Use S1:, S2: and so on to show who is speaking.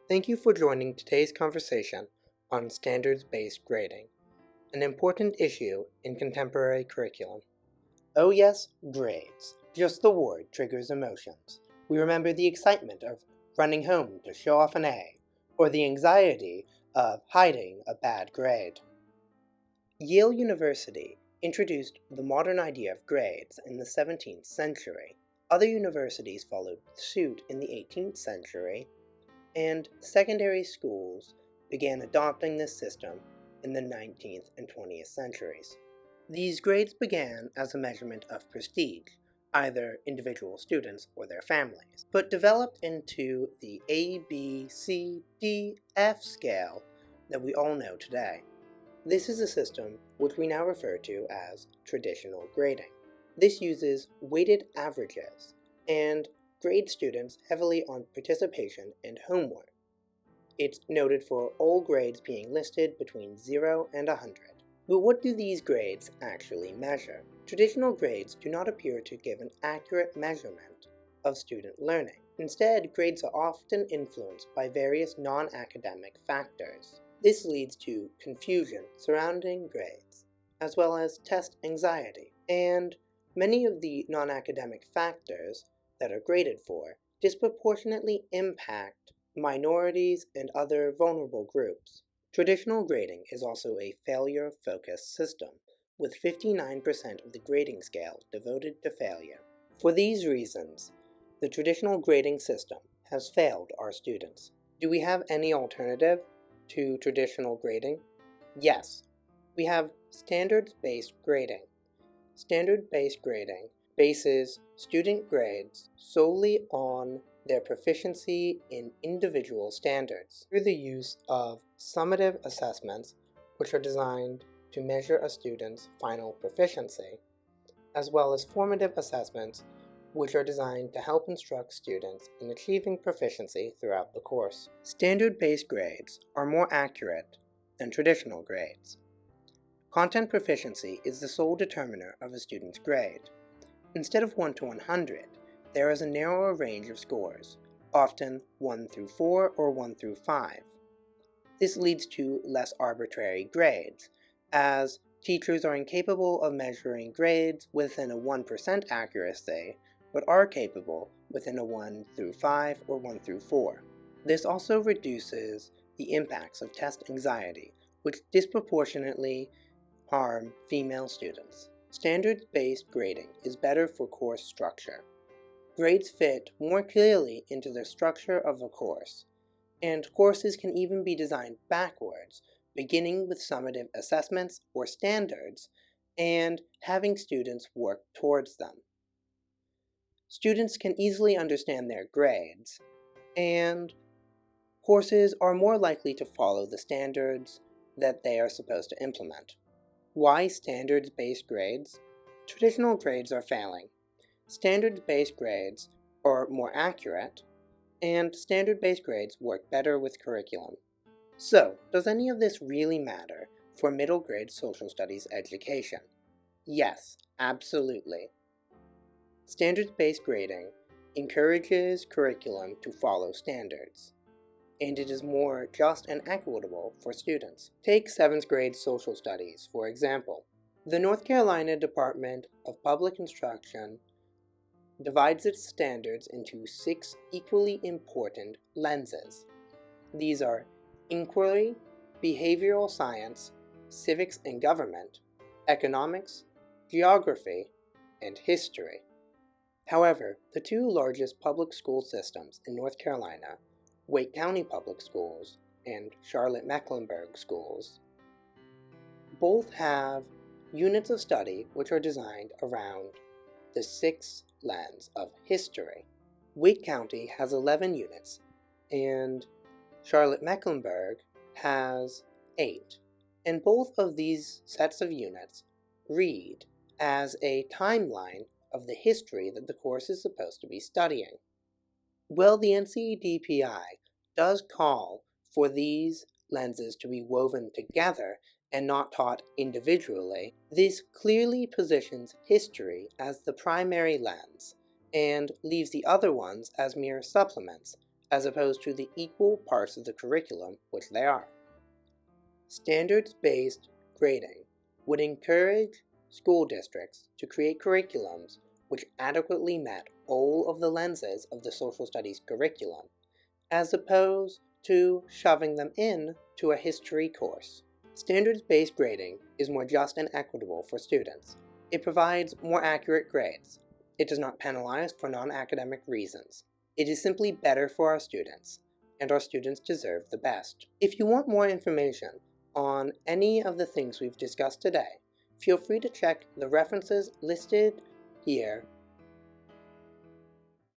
S1: Thank you for joining today's conversation on standards-based grading, an important issue in contemporary curriculum. Oh yes, grades. Just the word triggers emotions. We remember the excitement of running home to show off an A, or the anxiety of hiding a bad grade. Yale University introduced the modern idea of grades in the 17th century. Other universities followed suit in the 18th century, and secondary schools began adopting this system in the 19th and 20th centuries. These grades began as a measurement of prestige, either individual students or their families, but developed into the A, B, C, D, F scale that we all know today. This is a system which we now refer to as traditional grading. This uses weighted averages and grade students heavily on participation and homework. It's noted for all grades being listed between 0 and 100. But what do these grades actually measure? Traditional grades do not appear to give an accurate measurement of student learning. Instead, grades are often influenced by various non-academic factors. This leads to confusion surrounding grades, as well as test anxiety, and many of the non-academic factors that are graded for disproportionately impact minorities and other vulnerable groups. Traditional grading is also a failure-focused system, with 59% of the grading scale devoted to failure. For these reasons, the traditional grading system has failed our students. Do we have any alternative to traditional grading? Yes, we have standards-based grading. Standard-based grading bases student grades solely on their proficiency in individual standards through the use of summative assessments, which are designed to measure a student's final proficiency, as well as formative assessments, which are designed to help instruct students in achieving proficiency throughout the course. Standard-based grades are more accurate than traditional grades. Content proficiency is the sole determiner of a student's grade. Instead of 1 to 100, there is a narrower range of scores, often 1 through 4 or 1 through 5. This leads to less arbitrary grades, as teachers are incapable of measuring grades within a 1% accuracy, but are capable within a 1 through 5 or 1 through 4. This also reduces the impacts of test anxiety, which disproportionately harm female students. Standards-based grading is better for course structure. Grades fit more clearly into the structure of a course, and courses can even be designed backwards, beginning with summative assessments or standards, and having students work towards them. Students can easily understand their grades, and courses are more likely to follow the standards that they are supposed to implement. Why standards-based grades? Traditional grades are failing. Standards-based grades are more accurate, and standard-based grades work better with curriculum. So, does any of this really matter for middle grade social studies education? Yes, absolutely. Standards-based grading encourages curriculum to follow standards, and it is more just and equitable for students. Take 7th grade social studies, for example. The North Carolina Department of Public Instruction divides its standards into 6 equally important lenses. These are inquiry, behavioral science, civics and government, economics, geography, and history. However, the 2 largest public school systems in North Carolina, Wake County Public Schools and Charlotte-Mecklenburg Schools, both have units of study which are designed around the 6th lens of history. Wake County has 11 units, and Charlotte-Mecklenburg has 8, and both of these sets of units read as a timeline of the history that the course is supposed to be studying. Well, the NCDPI does call for these lenses to be woven together and not taught individually. This clearly positions history as the primary lens and leaves the other ones as mere supplements, as opposed to the equal parts of the curriculum which they are. Standards-based grading would encourage school districts to create curriculums which adequately met all of the lenses of the social studies curriculum, as opposed to shoving them in to a history course. Standards-based grading is more just and equitable for students. It provides more accurate grades. It does not penalize for non-academic reasons. It is simply better for our students, and our students deserve the best. If you want more information on any of the things we've discussed today, feel free to check the references listed here